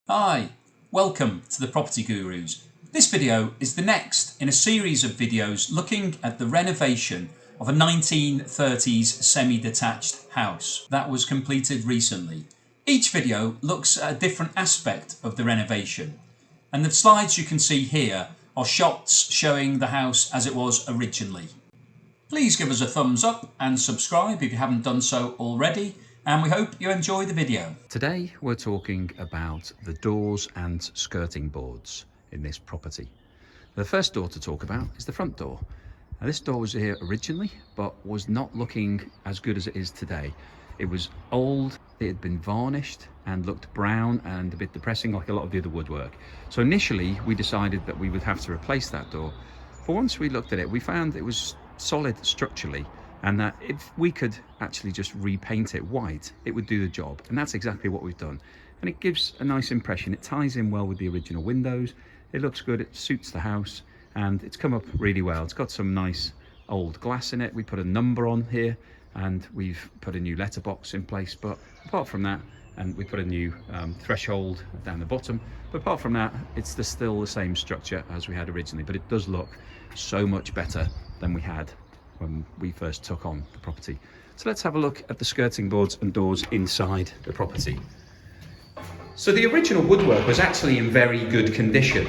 Hi, welcome to the Property Gurus. This video is the next in a series of videos looking at the renovation of a 1930s semi-detached house that was completed recently. Each video looks at a different aspect of the renovation, and the slides you can see here are shots showing the house as it was originally. Please give us a thumbs up and subscribe if you haven't done so already, and we hope you enjoy the video. Today we're talking about the doors and skirting boards in this property. The first door to talk about is the front door. Now, this door was here originally but was not looking as good as it is today. It was old, it had been varnished and looked brown and a bit depressing like a lot of the other woodwork. So initially we decided that we would have to replace that door, but once we looked at it we found it was solid structurally, and that if we could actually just repaint it white, it would do the job. And that's exactly what we've done. And it gives a nice impression. It ties in well with the original windows. It looks good, it suits the house, and it's come up really well. It's got some nice old glass in it. We put a number on here, and we've put a new letterbox in place. But apart from that, and we put a new threshold down the bottom. But apart from that, it's still the same structure as we had originally, but it does look so much better than we had when we first took on the property. So let's have a look at the skirting boards and doors inside the property. So the original woodwork was actually in very good condition.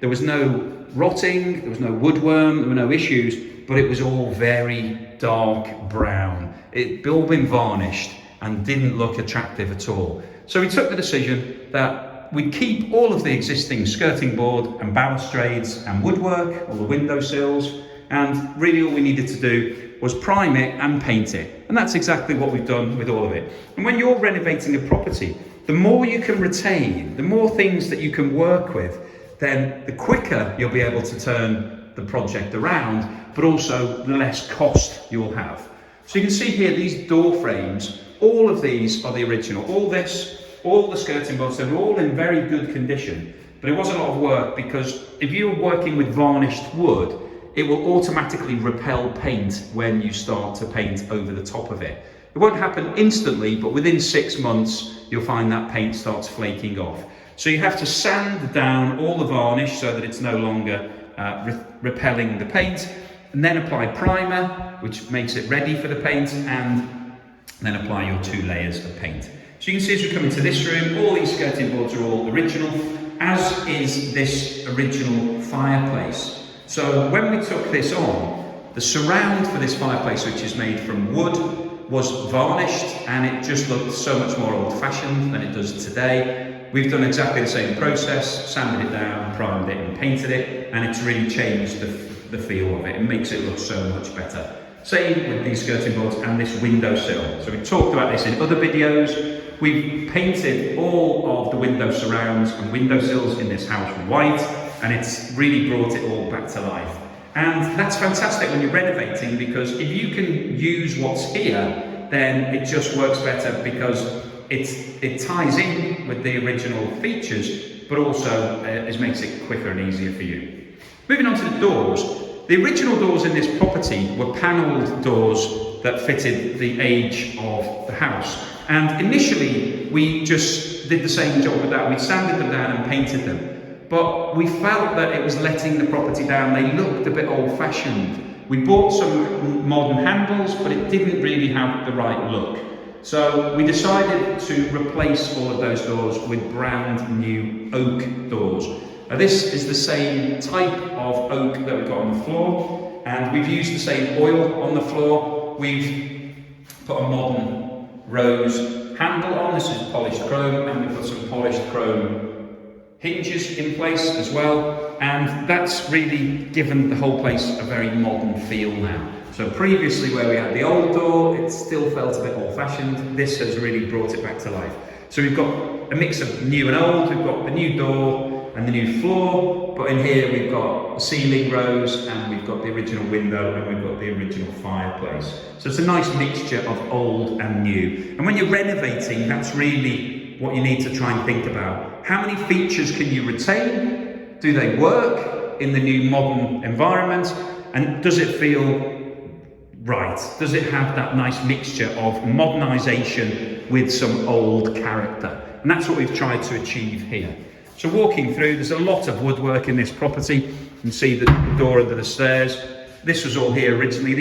There was no rotting, there was no woodworm, there were no issues, but it was all very dark brown. It had all been varnished and didn't look attractive at all. So we took the decision that we'd keep all of the existing skirting board and balustrades and woodwork, all the windowsills, and really all we needed to do was prime it and paint it. And that's exactly what we've done with all of it. And when you're renovating a property, the more you can retain, the more things that you can work with, then the quicker you'll be able to turn the project around, but also the less cost you'll have. So you can see here these door frames, all of these are the original. All the skirting boards, they're all in very good condition. But it was a lot of work because if you're working with varnished wood, it will automatically repel paint when you start to paint over the top of it. It won't happen instantly, but within 6 months, you'll find that paint starts flaking off. So you have to sand down all the varnish so that it's no longer repelling the paint, and then apply primer, which makes it ready for the paint, and then apply your 2 layers of paint. So you can see as we come into this room, all these skirting boards are all original, as is this original fireplace. So when we took this on, the surround for this fireplace, which is made from wood, was varnished, and it just looked so much more old-fashioned than it does today. We've done exactly the same process, sanded it down, primed it and painted it, and it's really changed the feel of it. It makes it look so much better. Same with these skirting boards and this windowsill. So we talked about this in other videos. We've painted all of the window surrounds and windowsills in this house white, and it's really brought it all back to life. And that's fantastic when you're renovating, because if you can use what's here, then it just works better because it ties in with the original features, but also makes it quicker and easier for you. Moving on to the doors. The original doors in this property were panelled doors that fitted the age of the house. And initially, we just did the same job with that. We sanded them down and painted them. But we felt that it was letting the property down. They looked a bit old-fashioned. We bought some modern handles, but it didn't really have the right look. So we decided to replace all of those doors with brand new oak doors. Now this is the same type of oak that we've got on the floor, and we've used the same oil on the floor. We've put a modern rose handle on. This is polished chrome, and we've put some polished chrome hinges in place as well, and that's really given the whole place a very modern feel now. So previously where we had the old door, it still felt a bit old-fashioned. This has really brought it back to life. So we've got a mix of new and old. We've got the new door and the new floor, but in here we've got the ceiling rose, and we've got the original window, and we've got the original fireplace. So it's a nice mixture of old and new. And when you're renovating, that's really what you need to try and think about. How many features can you retain? Do they work in the new modern environment? And does it feel right? Does it have that nice mixture of modernisation with some old character? And that's what we've tried to achieve here. So walking through, there's a lot of woodwork in this property. You can see the door under the stairs. This was all here originally.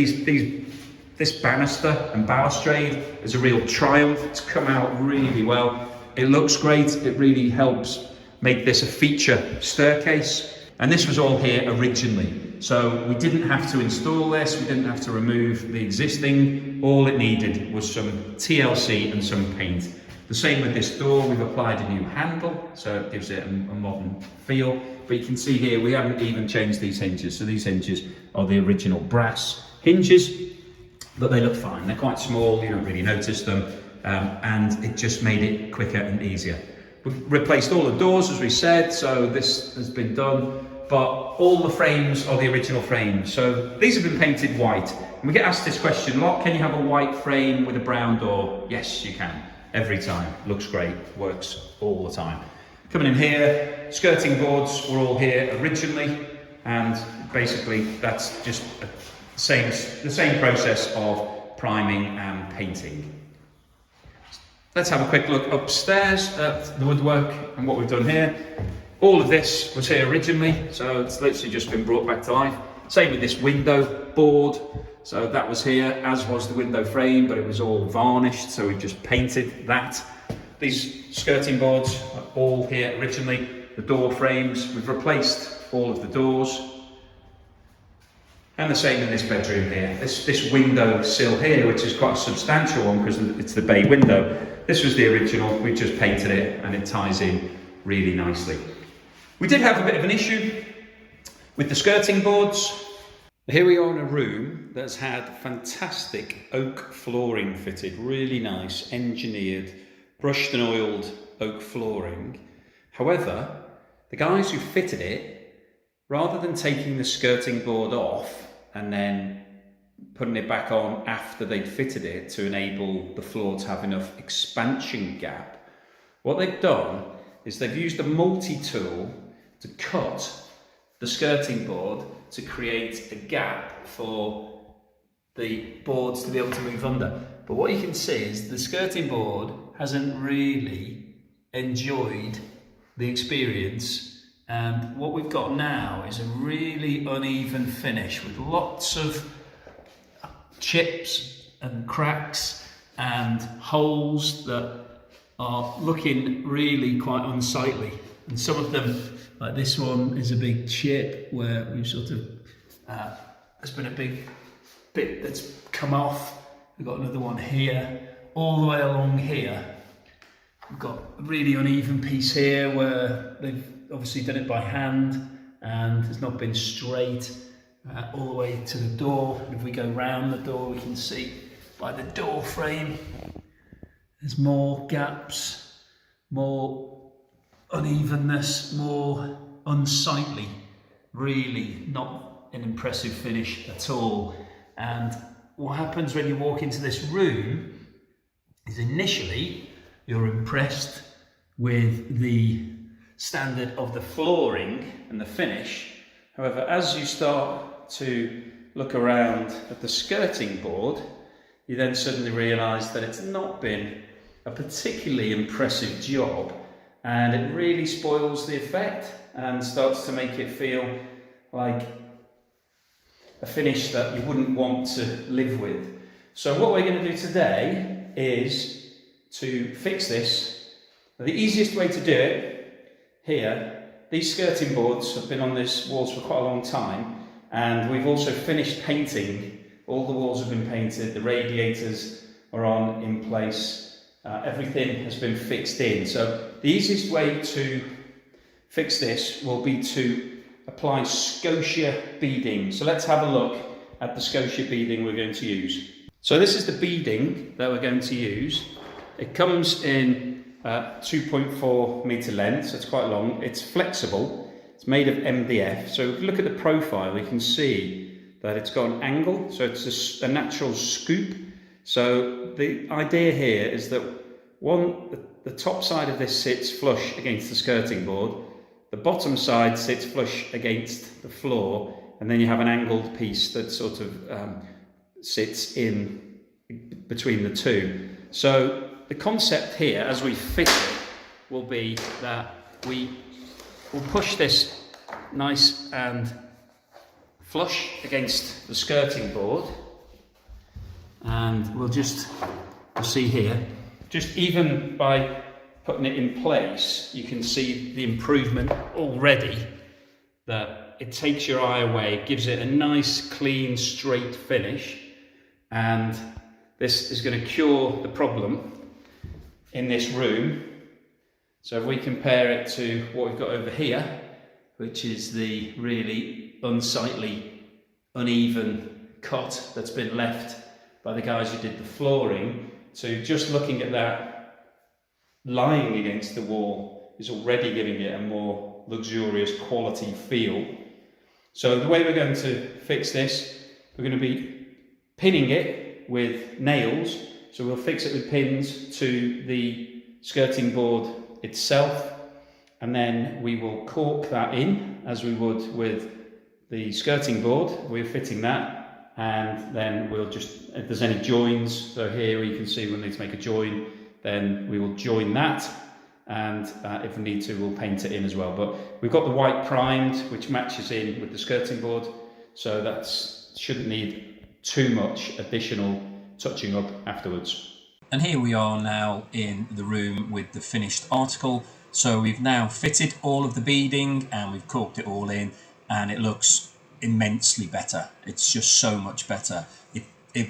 This banister and balustrade is a real triumph. It's come out really well. It looks great. It really helps make this a feature staircase. And this was all here originally. So we didn't have to install this. We didn't have to remove the existing. All it needed was some TLC and some paint. The same with this door. We've applied a new handle, so it gives it a modern feel. But you can see here, we haven't even changed these hinges. So these hinges are the original brass hinges, but they look fine. They're quite small, you don't really notice them. And it just made it quicker and easier. We've replaced all the doors, as we said, so this has been done. But all the frames are the original frames. So these have been painted white. And we get asked this question a lot, can you have a white frame with a brown door? Yes, you can. Every time. Looks great, works all the time. Coming in here, skirting boards were all here originally, and basically that's just the same process of priming and painting. Let's have a quick look upstairs at the woodwork and what we've done here. All of this was here originally, so it's literally just been brought back to life. Same with this window board. So that was here, as was the window frame, but it was all varnished, so we just painted that. These skirting boards are all here originally. The door frames, we've replaced all of the doors. And the same in this bedroom here. This window sill here, which is quite a substantial one because it's the bay window. This was the original, we just painted it and it ties in really nicely. We did have a bit of an issue with the skirting boards. Here we are in a room that's had fantastic oak flooring fitted, really nice, engineered, brushed and oiled oak flooring. However, the guys who fitted it, rather than taking the skirting board off and then putting it back on after they'd fitted it to enable the floor to have enough expansion gap, what they've done is they've used a multi-tool to cut the skirting board to create a gap for the boards to be able to move under. But what you can see is the skirting board hasn't really enjoyed the experience, and what we've got now is a really uneven finish with lots of chips and cracks and holes that are looking really quite unsightly. And some of them, like this one, is a big chip where we've sort of, there's been a big bit that's come off. We've got another one here, all the way along here. We've got a really uneven piece here where they've obviously done it by hand and it's not been straight all the way to the door. And if we go round the door, we can see by the door frame, there's more gaps, more unevenness, more unsightly, really not an impressive finish at all. And what happens when you walk into this room is initially you're impressed with the standard of the flooring and the finish. However, as you start to look around at the skirting board, you then suddenly realise that it's not been a particularly impressive job, and it really spoils the effect and starts to make it feel like a finish that you wouldn't want to live with. So what we're going to do today is to fix this. The easiest way to do it here, these skirting boards have been on these walls for quite a long time, and we've also finished painting. All the walls have been painted, the radiators are on in place. Everything has been fixed in. So the easiest way to fix this will be to apply Scotia beading. So let's have a look at the Scotia beading we're going to use. So this is the beading that we're going to use. It comes in 2.4 metre length, so it's quite long. It's flexible. It's made of MDF. So if you look at the profile, we can see that it's got an angle. So it's a natural scoop. So the idea here is that the top side of this sits flush against the skirting board, the bottom side sits flush against the floor, and then you have an angled piece that sort of sits in between the two. So the concept here, as we fit it, will be that we will push this nice and flush against the skirting board, and we'll see here, just even by putting it in place, you can see the improvement already, that it takes your eye away, gives it a nice clean straight finish, and this is going to cure the problem in this room. So if we compare it to what we've got over here, which is the really unsightly, uneven cut that's been left by the guys who did the flooring, to just looking at that lying against the wall is already giving it a more luxurious quality feel. So the way we're going to fix this, we're going to be pinning it with nails. So we'll fix it with pins to the skirting board itself, and then we will cork that in as we would with the skirting board. We're fitting that, and then we'll just, if there's any joins, so here you can see we'll need to make a join, then we will join that, and if we need to, we'll paint it in as well. But we've got the white primed, which matches in with the skirting board, so that shouldn't need too much additional touching up afterwards. And here we are now in the room with the finished article. So we've now fitted all of the beading and we've corked it all in, and it looks immensely better. It's just so much better.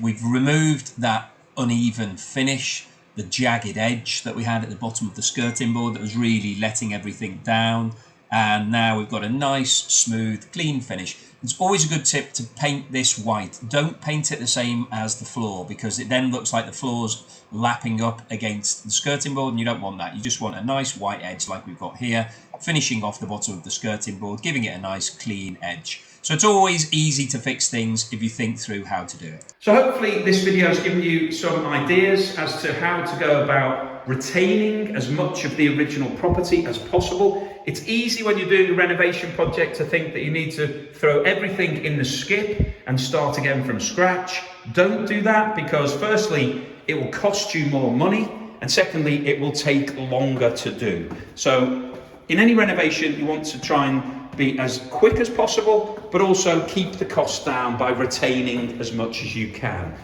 We've removed that uneven finish, the jagged edge that we had at the bottom of the skirting board that was really letting everything down, and now we've got a nice smooth clean finish. It's always a good tip to paint this white. Don't paint it the same as the floor, because it then looks like the floor's lapping up against the skirting board, and you don't want that. You just want a nice white edge like we've got here, finishing off the bottom of the skirting board, giving it a nice clean edge. So it's always easy to fix things if you think through how to do it. So hopefully this video has given you some ideas as to how to go about retaining as much of the original property as possible. It's easy when you're doing a renovation project to think that you need to throw everything in the skip and start again from scratch. Don't do that, because firstly, it will cost you more money, and secondly, it will take longer to do. So in any renovation, you want to try and be as quick as possible, but also keep the cost down by retaining as much as you can.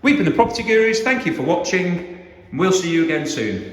We've been the Property Gurus. Thank you for watching, and we'll see you again soon.